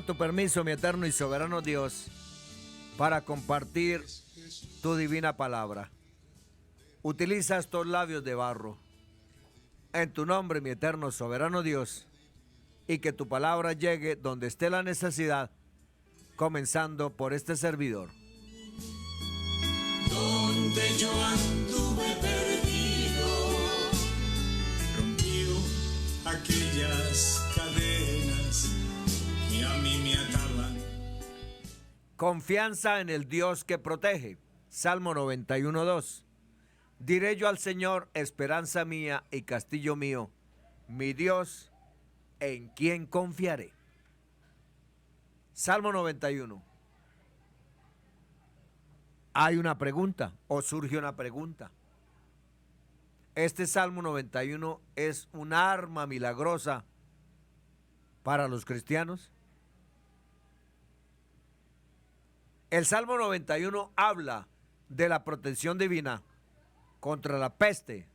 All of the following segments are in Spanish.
Tu permiso, mi eterno y soberano Dios, para compartir tu divina palabra. Utiliza estos labios de barro. En tu nombre, mi eterno soberano Dios, y que tu palabra llegue donde esté la necesidad, comenzando por este servidor. Donde yo anduve perdido, rompió aquellas cadenas que a mí me ataban. Confianza en el Dios que protege. Salmo 91:2. Diré yo al Señor, esperanza mía y castillo mío, mi Dios, en quien confiaré. Salmo 91. Hay una pregunta, o surge una pregunta. Este Salmo 91 es un arma milagrosa para los cristianos. El Salmo 91 habla de la protección divina contra la peste,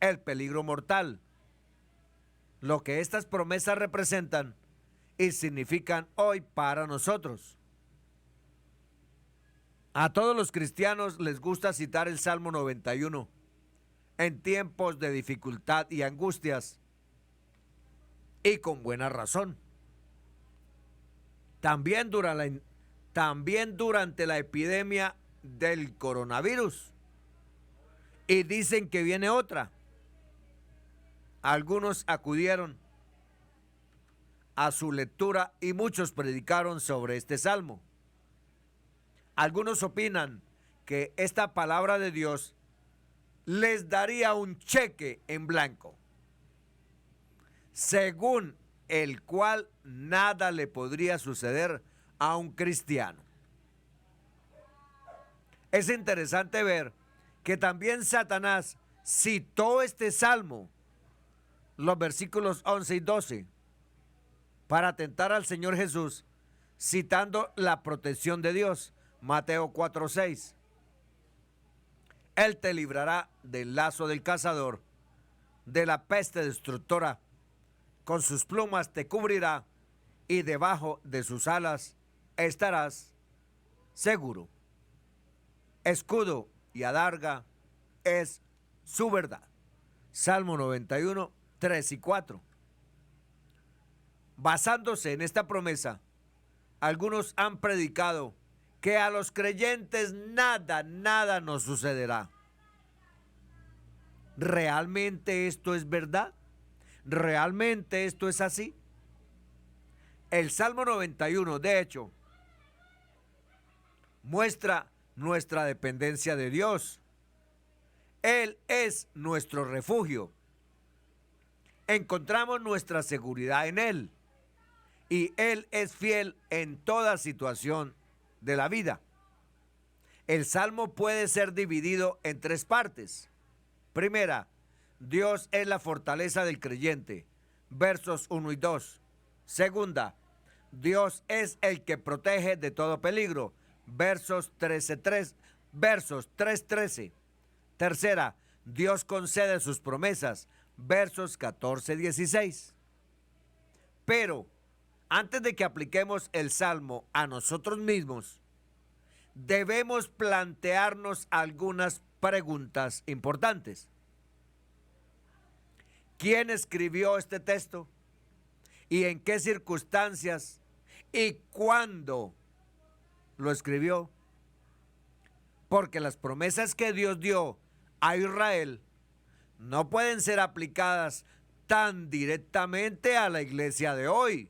el peligro mortal, lo que estas promesas representan y significan hoy para nosotros. A todos los cristianos les gusta citar el Salmo 91 en tiempos de dificultad y angustias, y con buena razón. También durante la epidemia del coronavirus. Y dicen que viene otra. Algunos acudieron a su lectura y muchos predicaron sobre este salmo. Algunos opinan que esta palabra de Dios les daría un cheque en blanco, según el cual nada le podría suceder a un cristiano. Es interesante ver que también Satanás citó este salmo, los versículos 11 y 12, para tentar al Señor Jesús, citando la protección de Dios. Mateo 4:6. Él te librará del lazo del cazador, de la peste destructora. Con sus plumas te cubrirá y debajo de sus alas estarás seguro. Escudo y adarga es su verdad. Salmo 91, 3 y 4. Basándose en esta promesa, algunos han predicado que a los creyentes nada nos sucederá. ¿Realmente esto es verdad? ¿Realmente esto es así? El Salmo 91, de hecho, muestra nuestra dependencia de Dios. Él es nuestro refugio. Encontramos nuestra seguridad en Él. Y Él es fiel en toda situación de la vida. El Salmo puede ser dividido en tres partes. Primera, Dios es la fortaleza del creyente. Versos 1 y 2. Segunda, Dios es el que protege de todo peligro. Versos 3:13. Tercera, Dios concede sus promesas. Versos 14-16. Pero antes de que apliquemos el Salmo a nosotros mismos, debemos plantearnos algunas preguntas importantes. ¿Quién escribió este texto? ¿Y en qué circunstancias? ¿Y cuándo lo escribió? Porque las promesas que Dios dio a Israel no pueden ser aplicadas tan directamente a la iglesia de hoy.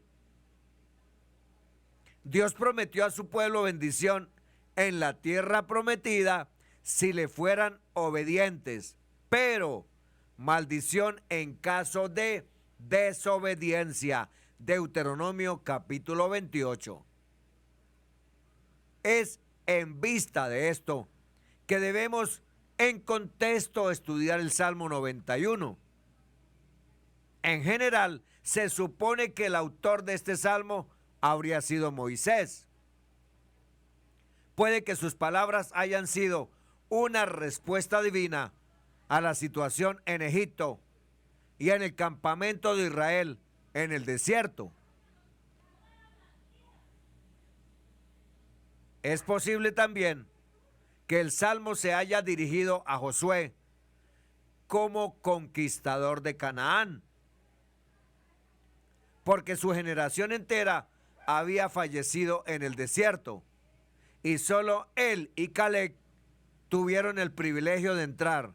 Dios prometió a su pueblo bendición en la tierra prometida si le fueran obedientes, pero maldición en caso de desobediencia. Deuteronomio capítulo 28. Es en vista de esto que debemos en contexto estudiar el Salmo 91. En general, se supone que el autor de este salmo habría sido Moisés. Puede que sus palabras hayan sido una respuesta divina a la situación en Egipto y en el campamento de Israel en el desierto. Es posible también que el salmo se haya dirigido a Josué como conquistador de Canaán, porque su generación entera había fallecido en el desierto y solo él y Caleb tuvieron el privilegio de entrar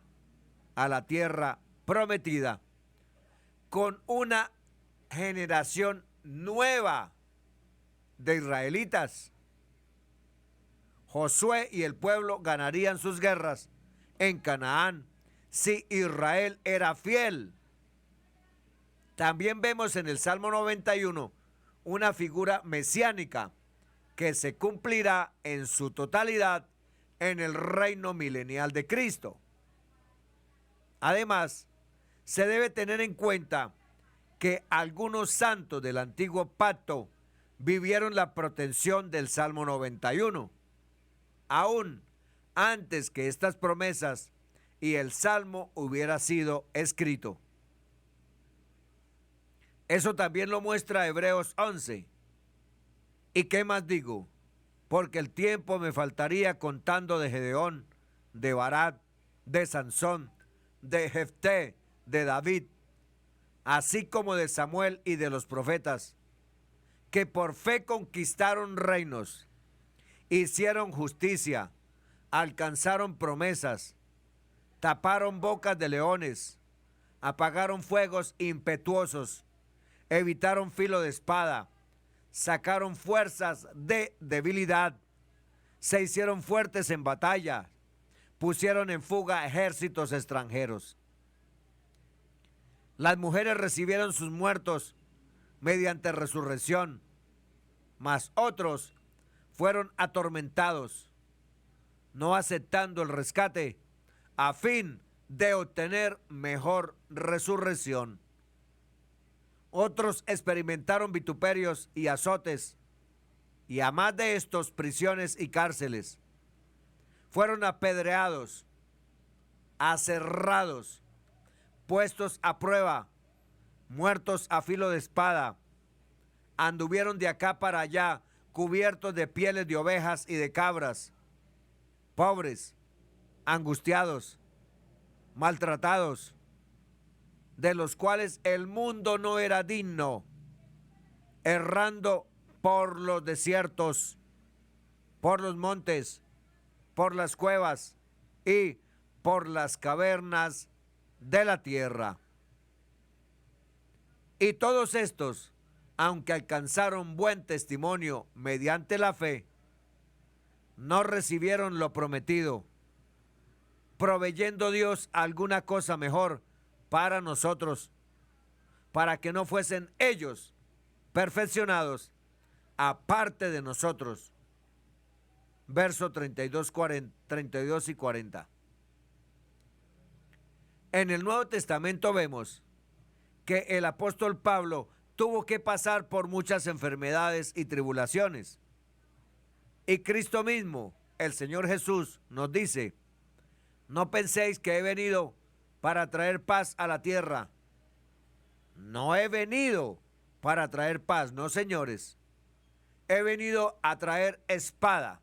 a la tierra prometida con una generación nueva de israelitas. Josué y el pueblo ganarían sus guerras en Canaán si Israel era fiel. También vemos en el Salmo 91 una figura mesiánica que se cumplirá en su totalidad en el reino milenial de Cristo. Además, se debe tener en cuenta que algunos santos del antiguo pacto vivieron la protección del Salmo 91, aún antes que estas promesas y el Salmo hubiera sido escrito. Eso también lo muestra Hebreos 11. ¿Y qué más digo? Porque el tiempo me faltaría contando de Gedeón, de Barak, de Sansón, de Jefté, de David, así como de Samuel y de los profetas, que por fe conquistaron reinos, hicieron justicia, alcanzaron promesas, taparon bocas de leones, apagaron fuegos impetuosos, evitaron filo de espada, sacaron fuerzas de debilidad, se hicieron fuertes en batalla, pusieron en fuga ejércitos extranjeros. Las mujeres recibieron sus muertos mediante resurrección, mas otros fueron atormentados, no aceptando el rescate, a fin de obtener mejor resurrección. Otros experimentaron vituperios y azotes, y a más de estos, prisiones y cárceles. Fueron apedreados, aserrados, puestos a prueba, muertos a filo de espada. Anduvieron de acá para allá, cubiertos de pieles de ovejas y de cabras, pobres, angustiados, maltratados, de los cuales el mundo no era digno, errando por los desiertos, por los montes, por las cuevas y por las cavernas de la tierra. Y todos estos, aunque alcanzaron buen testimonio mediante la fe, no recibieron lo prometido, proveyendo Dios alguna cosa mejor para nosotros, para que no fuesen ellos perfeccionados aparte de nosotros. Verso 32 y 40. En el Nuevo Testamento vemos que el apóstol Pablo tuvo que pasar por muchas enfermedades y tribulaciones. Y Cristo mismo, el Señor Jesús, nos dice: no penséis que he venido para traer paz a la tierra. No he venido para traer paz, no, señores. He venido a traer espada.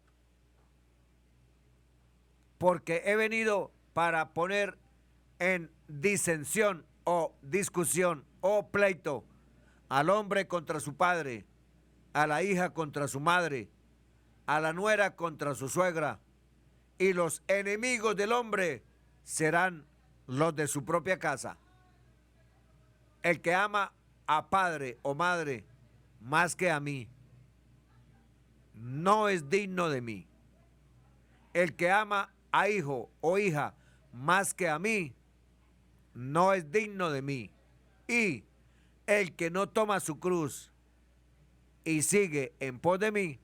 Porque he venido para poner en disensión o discusión o pleito al hombre contra su padre, a la hija contra su madre, a la nuera contra su suegra, y los enemigos del hombre serán los de su propia casa. El que ama a padre o madre más que a mí, no es digno de mí. El que ama a hijo o hija más que a mí, no es digno de mí. Y el que no toma su cruz y sigue en pos de mí,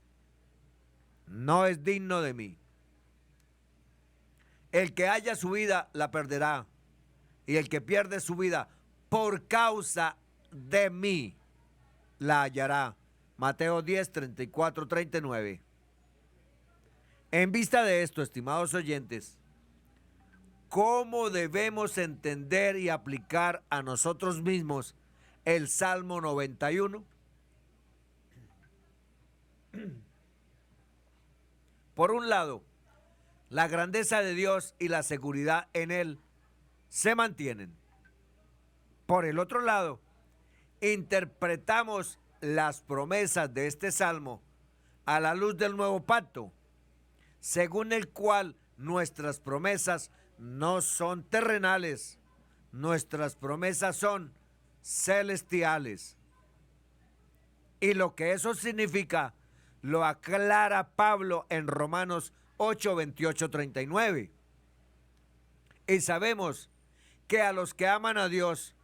no es digno de mí. El que haya su vida la perderá, y el que pierde su vida por causa de mí la hallará. Mateo 10, 34, 39. En vista de esto, estimados oyentes, ¿cómo debemos entender y aplicar a nosotros mismos el Salmo 91? Por un lado, la grandeza de Dios y la seguridad en Él se mantienen. Por el otro lado, interpretamos las promesas de este salmo a la luz del nuevo pacto, según el cual nuestras promesas no son terrenales, nuestras promesas son celestiales. Y lo que eso significa lo aclara Pablo en Romanos 8, 28, 39. Y sabemos que a los que aman a Dios,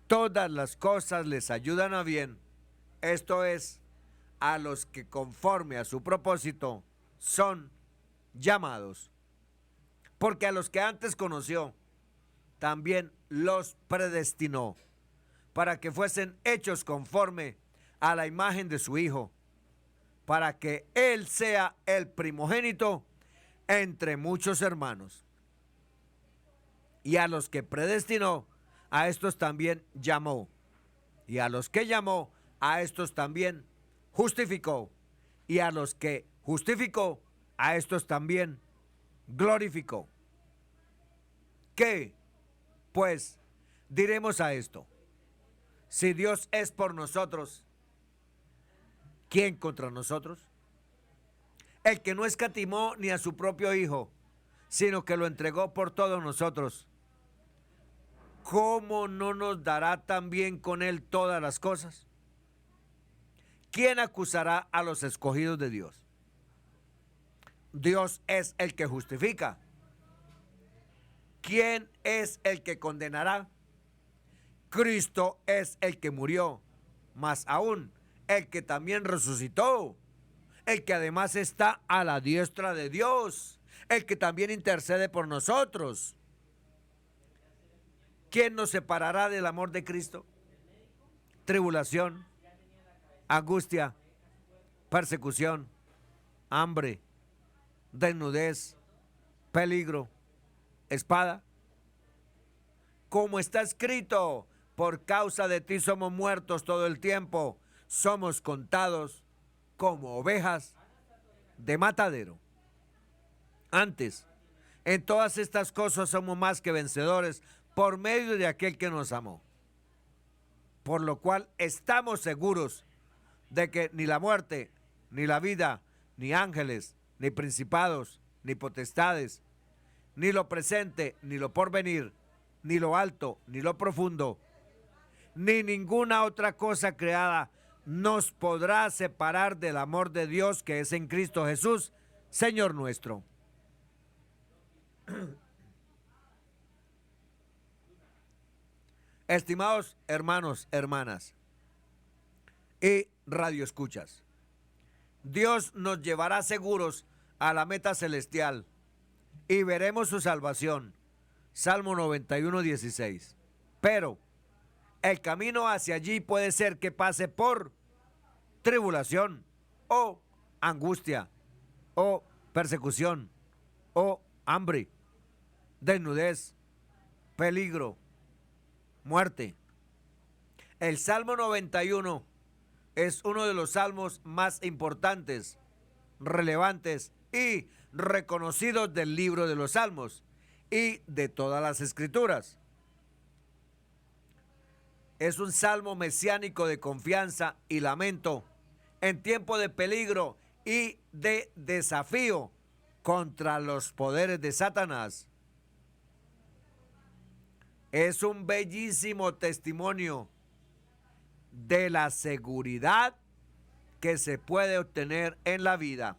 todas las cosas les ayudan a bien. Esto es, a los que conforme a su propósito son llamados. Porque a los que antes conoció, también los predestinó para que fuesen hechos conforme a la imagen de su Hijo, para que Él sea el primogénito entre muchos hermanos. Y a los que predestinó, a estos también llamó. Y a los que llamó, a estos también justificó. Y a los que justificó, a estos también glorificó. ¿Qué, pues, diremos a esto? Si Dios es por nosotros, ¿quién contra nosotros? El que no escatimó ni a su propio Hijo, sino que lo entregó por todos nosotros, ¿cómo no nos dará también con Él todas las cosas? ¿Quién acusará a los escogidos de Dios? Dios es el que justifica. ¿Quién es el que condenará? Cristo es el que murió, más aún, el que también resucitó, el que además está a la diestra de Dios, el que también intercede por nosotros. ¿Quién nos separará del amor de Cristo? Tribulación, angustia, persecución, hambre, desnudez, peligro, espada. Como está escrito, por causa de ti somos muertos todo el tiempo, somos contados como ovejas de matadero. Antes, en todas estas cosas somos más que vencedores por medio de aquel que nos amó. Por lo cual estamos seguros de que ni la muerte, ni la vida, ni ángeles, ni principados, ni potestades, ni lo presente, ni lo porvenir, ni lo alto, ni lo profundo, ni ninguna otra cosa creada nos podrá separar del amor de Dios que es en Cristo Jesús, Señor nuestro. Estimados hermanos, hermanas y radioescuchas, Dios nos llevará seguros a la meta celestial y veremos su salvación. Salmo 91, 16. Pero el camino hacia allí puede ser que pase por tribulación o angustia o persecución o hambre, desnudez, peligro, muerte. El Salmo 91 es uno de los salmos más importantes, relevantes y reconocidos del libro de los Salmos y de todas las Escrituras. Es un salmo mesiánico de confianza y lamento en tiempo de peligro y de desafío contra los poderes de Satanás. Es un bellísimo testimonio de la seguridad que se puede obtener en la vida.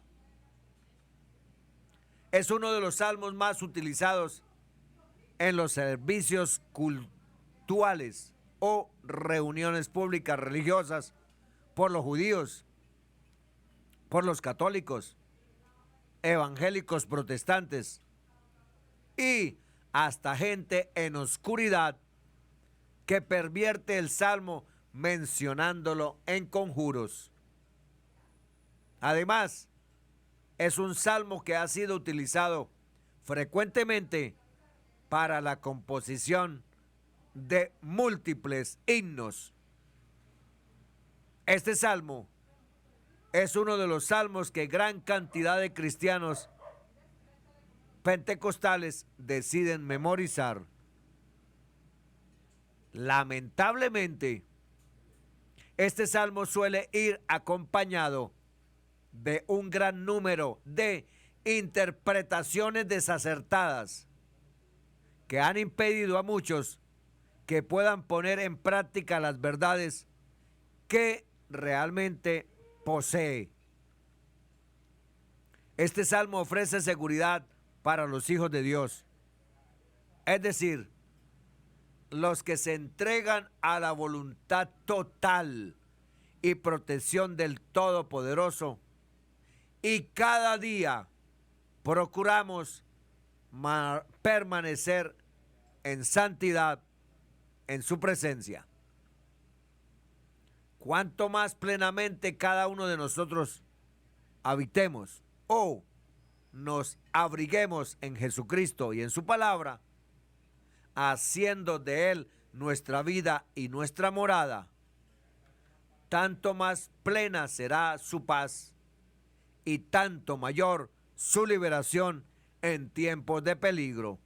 Es uno de los salmos más utilizados en los servicios cultuales o reuniones públicas religiosas por los judíos, por los católicos, evangélicos protestantes y hasta gente en oscuridad que pervierte el salmo mencionándolo en conjuros. Además, es un salmo que ha sido utilizado frecuentemente para la composición de múltiples himnos. Este salmo es uno de los salmos que gran cantidad de cristianos pentecostales deciden memorizar. Lamentablemente, este salmo suele ir acompañado de un gran número de interpretaciones desacertadas que han impedido a muchos que puedan poner en práctica las verdades que realmente posee. Este salmo ofrece seguridad para los hijos de Dios, es decir, los que se entregan a la voluntad total y protección del Todopoderoso, y cada día procuramos permanecer en santidad en su presencia. Cuanto más plenamente cada uno de nosotros habitemos o nos abriguemos en Jesucristo y en su palabra, haciendo de Él nuestra vida y nuestra morada, tanto más plena será su paz y tanto mayor su liberación en tiempos de peligro.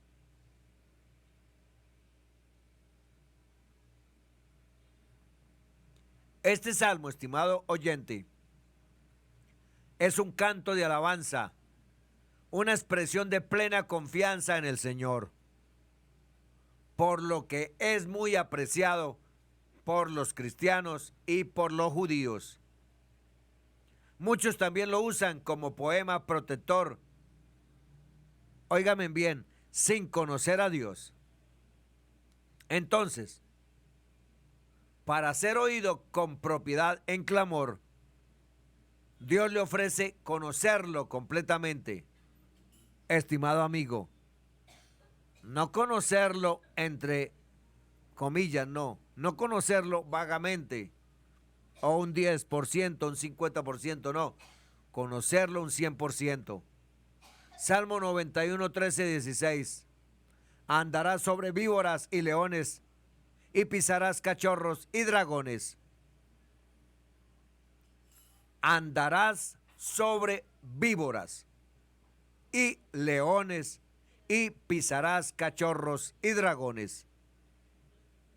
Este salmo, estimado oyente, es un canto de alabanza, una expresión de plena confianza en el Señor, por lo que es muy apreciado por los cristianos y por los judíos. Muchos también lo usan como poema protector, óigame bien, sin conocer a Dios. Entonces, para ser oído con propiedad en clamor, Dios le ofrece conocerlo completamente. Estimado amigo, no conocerlo entre comillas, no conocerlo vagamente, o un 10%, un 50%, no, conocerlo un 100%. Salmo 91, 13, 16. Andarás sobre víboras y leones, y pisarás cachorros y dragones. Andarás sobre víboras y leones, y pisarás cachorros y dragones.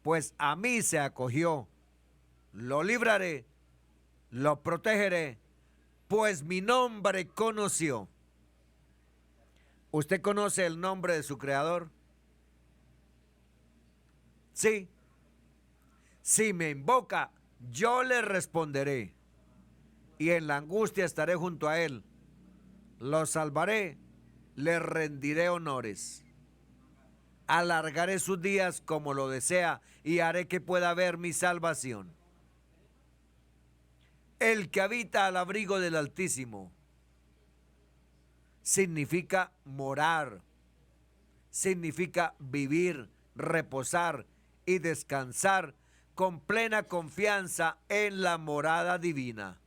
Pues a mí se acogió, lo libraré, lo protegeré, pues mi nombre conoció. ¿Usted conoce el nombre de su Creador? Sí. Si me invoca, yo le responderé, y en la angustia estaré junto a él. Lo salvaré, le rendiré honores. Alargaré sus días como lo desea, y haré que pueda ver mi salvación. El que habita al abrigo del Altísimo significa morar, significa vivir, reposar y descansar con plena confianza en la morada divina.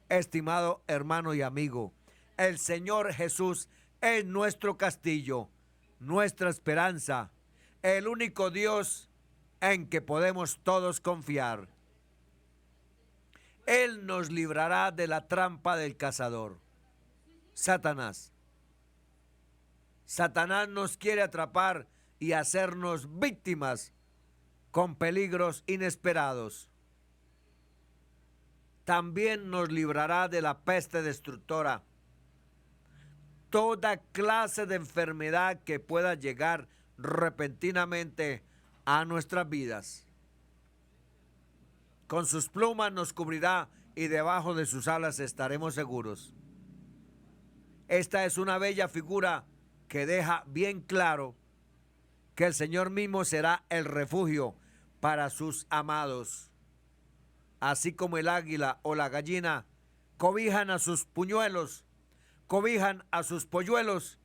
Estimado hermano y amigo, el Señor Jesús es nuestro castillo, nuestra esperanza, el único Dios en que podemos todos confiar. Él nos librará de la trampa del cazador, Satanás. Satanás nos quiere atrapar y hacernos víctimas con peligros inesperados. También nos librará de la peste destructora, toda clase de enfermedad que pueda llegar repentinamente a nuestras vidas. Con sus plumas nos cubrirá y debajo de sus alas estaremos seguros. Esta es una bella figura que deja bien claro que el Señor mismo será el refugio para sus amados. Así como el águila o la gallina cobijan a sus puñuelos, cobijan a sus polluelos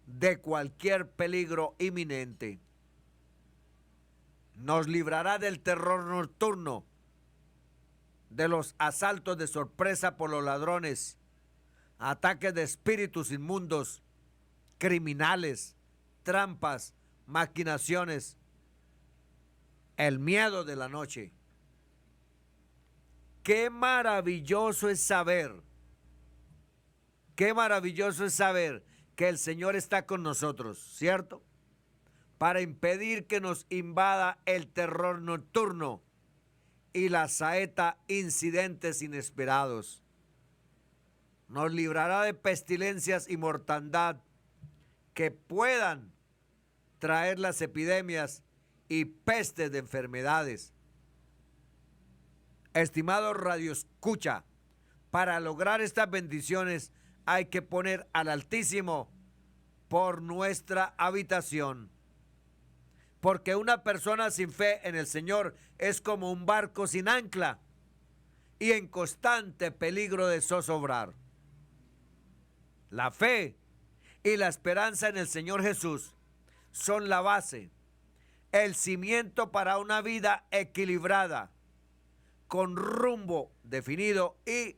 de cualquier peligro inminente. Nos librará del terror nocturno, de los asaltos de sorpresa por los ladrones, ataques de espíritus inmundos, criminales, trampas, maquinaciones, el miedo de la noche. Qué maravilloso es saber, qué maravilloso es saber que el Señor está con nosotros, ¿cierto? Para impedir que nos invada el terror nocturno y la saeta incidentes inesperados. Nos librará de pestilencias y mortandad que puedan traer las epidemias y pestes de enfermedades. Estimado Radio Escucha, para lograr estas bendiciones hay que poner al Altísimo por nuestra habitación. Porque una persona sin fe en el Señor es como un barco sin ancla y en constante peligro de zozobrar. La fe y la esperanza en el Señor Jesús son la base, el cimiento para una vida equilibrada, con rumbo definido y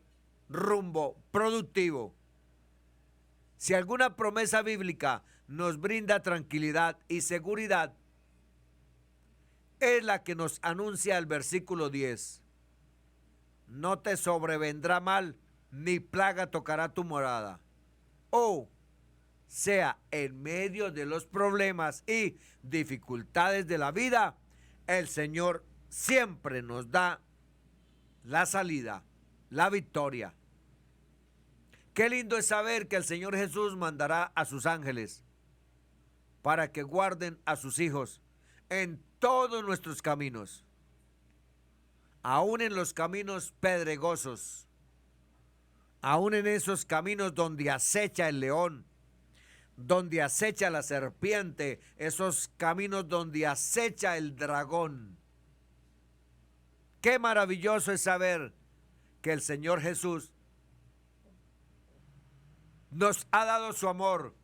rumbo productivo. Si alguna promesa bíblica nos brinda tranquilidad y seguridad, es la que nos anuncia el versículo 10. No te sobrevendrá mal, ni plaga tocará tu morada. O sea, en medio de los problemas y dificultades de la vida, el Señor siempre nos da la salida, la victoria. Qué lindo es saber que el Señor Jesús mandará a sus ángeles para que guarden a sus hijos en todos nuestros caminos, aún en los caminos pedregosos, aún en esos caminos donde acecha el león, donde acecha la serpiente, esos caminos donde acecha el dragón. Qué maravilloso es saber que el Señor Jesús nos ha dado su amor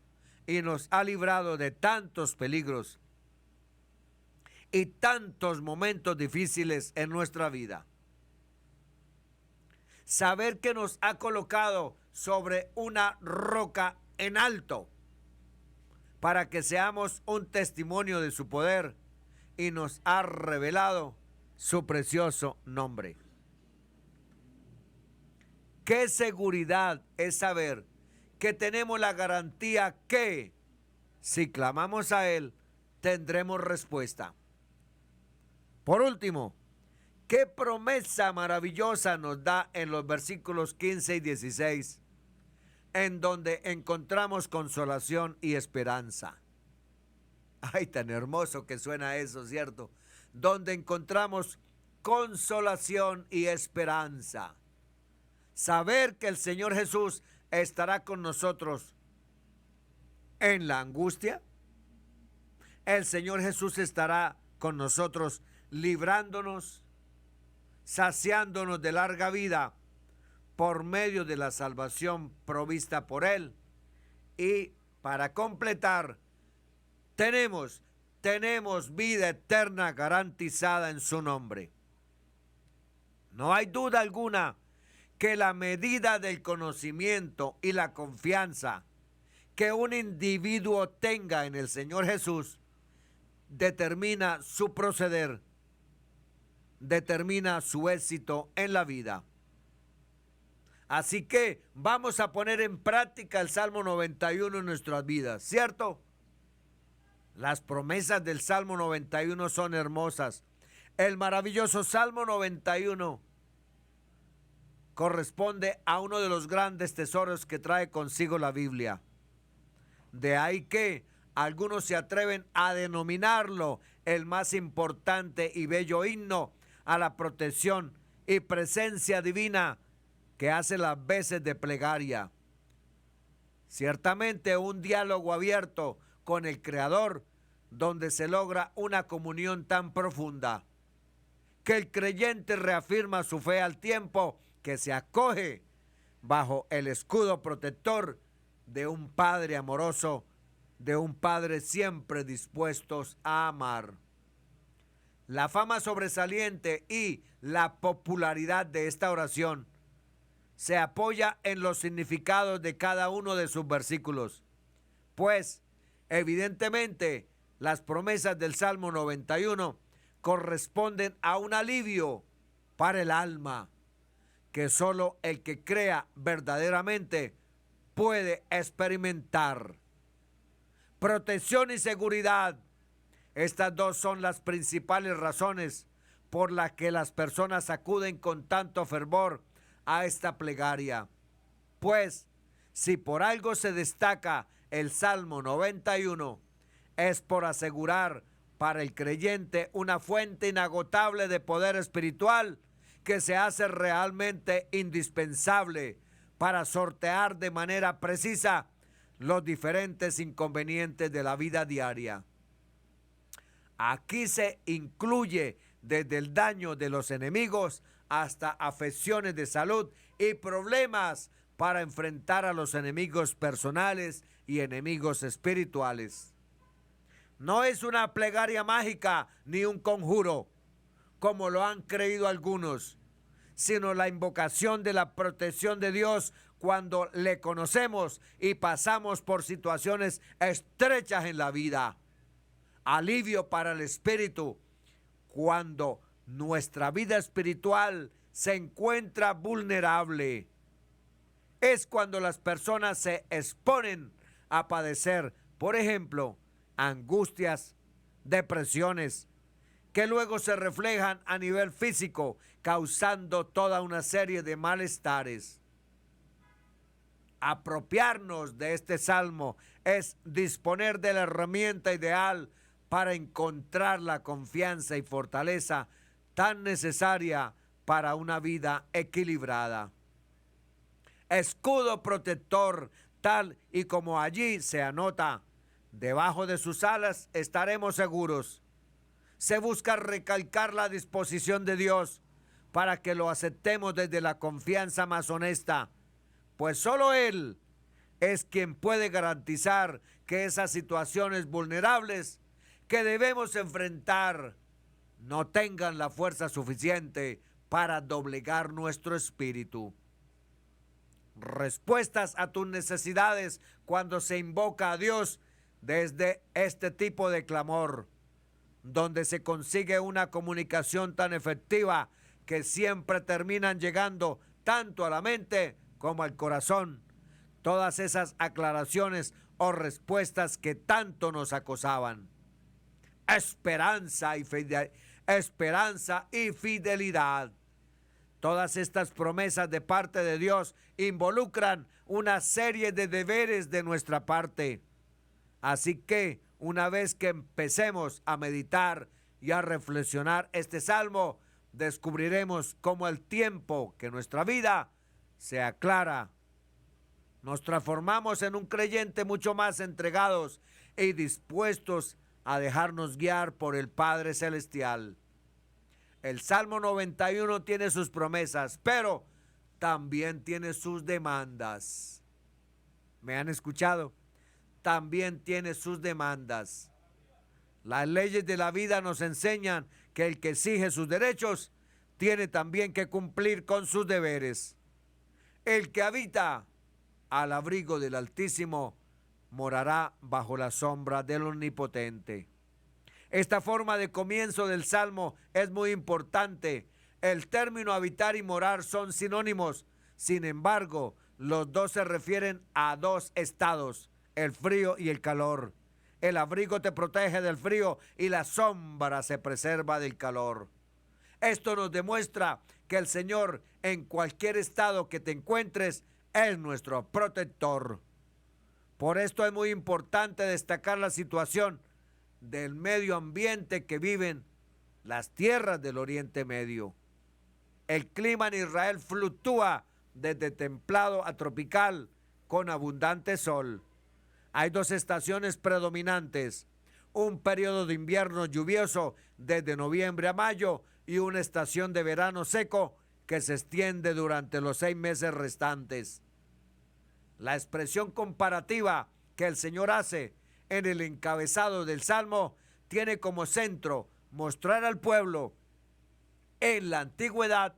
y nos ha librado de tantos peligros y tantos momentos difíciles en nuestra vida. Saber que nos ha colocado sobre una roca en alto para que seamos un testimonio de su poder y nos ha revelado su precioso nombre. Qué seguridad es saber que tenemos la garantía que, si clamamos a Él, tendremos respuesta. Por último, qué promesa maravillosa nos da en los versículos 15 y 16, en donde encontramos consolación y esperanza. Ay, tan hermoso que suena eso, ¿cierto? Donde encontramos consolación y esperanza. Saber que el Señor Jesús estará con nosotros en la angustia. El Señor Jesús estará con nosotros librándonos, saciándonos de larga vida por medio de la salvación provista por Él. Y para completar, tenemos vida eterna garantizada en su nombre. No hay duda alguna que la medida del conocimiento y la confianza que un individuo tenga en el Señor Jesús determina su proceder, determina su éxito en la vida. Así que vamos a poner en práctica el Salmo 91 en nuestras vidas, ¿cierto? Las promesas del Salmo 91 son hermosas. El maravilloso Salmo 91 corresponde a uno de los grandes tesoros que trae consigo la Biblia. De ahí que algunos se atreven a denominarlo el más importante y bello himno a la protección y presencia divina que hace las veces de plegaria. Ciertamente un diálogo abierto con el Creador, donde se logra una comunión tan profunda que el creyente reafirma su fe al tiempo que se acoge bajo el escudo protector de un Padre amoroso, de un Padre siempre dispuestos a amar. La fama sobresaliente y la popularidad de esta oración se apoya en los significados de cada uno de sus versículos, pues evidentemente las promesas del Salmo 91 corresponden a un alivio para el alma, que solo el que crea verdaderamente puede experimentar. Protección y seguridad. Estas dos son las principales razones por las que las personas acuden con tanto fervor a esta plegaria. Pues, si por algo se destaca el Salmo 91, es por asegurar para el creyente una fuente inagotable de poder espiritual que se hace realmente indispensable para sortear de manera precisa los diferentes inconvenientes de la vida diaria. Aquí se incluye desde el daño de los enemigos hasta afecciones de salud y problemas para enfrentar a los enemigos personales y enemigos espirituales. No es una plegaria mágica ni un conjuro, como lo han creído algunos, sino la invocación de la protección de Dios cuando le conocemos y pasamos por situaciones estrechas en la vida. Alivio para el espíritu cuando nuestra vida espiritual se encuentra vulnerable. Es cuando las personas se exponen a padecer, por ejemplo, angustias, depresiones, que luego se reflejan a nivel físico, causando toda una serie de malestares. Apropiarnos de este salmo es disponer de la herramienta ideal para encontrar la confianza y fortaleza tan necesaria para una vida equilibrada. Escudo protector, tal y como allí se anota, debajo de sus alas estaremos seguros. Se busca recalcar la disposición de Dios para que lo aceptemos desde la confianza más honesta, pues solo Él es quien puede garantizar que esas situaciones vulnerables que debemos enfrentar no tengan la fuerza suficiente para doblegar nuestro espíritu. Respuestas a tus necesidades cuando se invoca a Dios desde este tipo de clamor, donde se consigue una comunicación tan efectiva que siempre terminan llegando tanto a la mente como al corazón todas esas aclaraciones o respuestas que tanto nos acosaban. Esperanza y fidelidad. Todas estas promesas de parte de Dios involucran una serie de deberes de nuestra parte. Así que una vez que empecemos a meditar y a reflexionar este salmo, descubriremos cómo el tiempo que nuestra vida se aclara, nos transformamos en un creyente mucho más entregados y dispuestos a dejarnos guiar por el Padre Celestial. El Salmo 91 tiene sus promesas, pero también tiene sus demandas. ¿Me han escuchado? También tiene sus demandas. Las leyes de la vida nos enseñan que el que exige sus derechos tiene también que cumplir con sus deberes. El que habita al abrigo del Altísimo morará bajo la sombra del Omnipotente. Esta forma de comienzo del Salmo es muy importante. El término habitar y morar son sinónimos. Sin embargo, los dos se refieren a dos estados, el frío y el calor. El abrigo te protege del frío y la sombra se preserva del calor. Esto nos demuestra que el Señor, en cualquier estado que te encuentres, es nuestro protector. Por esto es muy importante destacar la situación del medio ambiente que viven las tierras del Oriente Medio. El clima en Israel fluctúa desde templado a tropical con abundante sol. Hay dos estaciones predominantes, un periodo de invierno lluvioso desde noviembre a mayo y una estación de verano seco que se extiende durante los 6 meses restantes. La expresión comparativa que el Señor hace en el encabezado del Salmo tiene como centro mostrar al pueblo en la antigüedad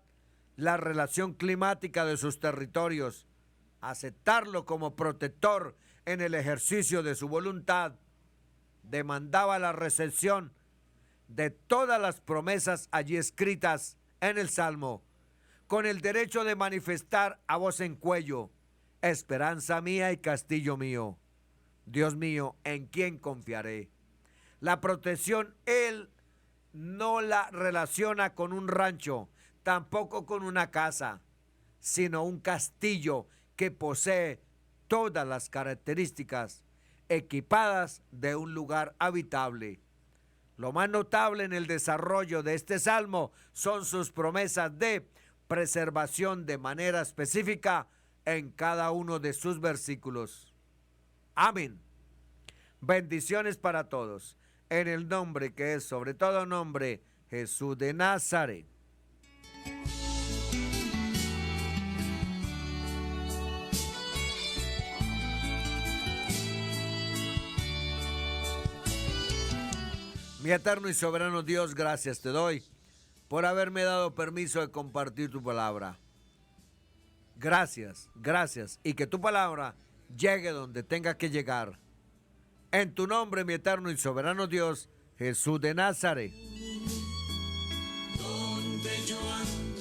la relación climática de sus territorios, aceptarlo como protector en el ejercicio de su voluntad, demandaba la recepción de todas las promesas allí escritas en el Salmo, con el derecho de manifestar a voz en cuello: esperanza mía y castillo mío, Dios mío, ¿en quién confiaré? La protección Él no la relaciona con un rancho, tampoco con una casa, sino un castillo que posee todas las características equipadas de un lugar habitable. Lo más notable en el desarrollo de este salmo son sus promesas de preservación de manera específica en cada uno de sus versículos. Amén. Bendiciones para todos. En el nombre que es sobre todo nombre, Jesús de Nazaret. Mi eterno y soberano Dios, gracias te doy por haberme dado permiso de compartir tu palabra. Gracias, gracias. Y que tu palabra llegue donde tenga que llegar. En tu nombre, mi eterno y soberano Dios, Jesús de Nazaret. Donde yo ando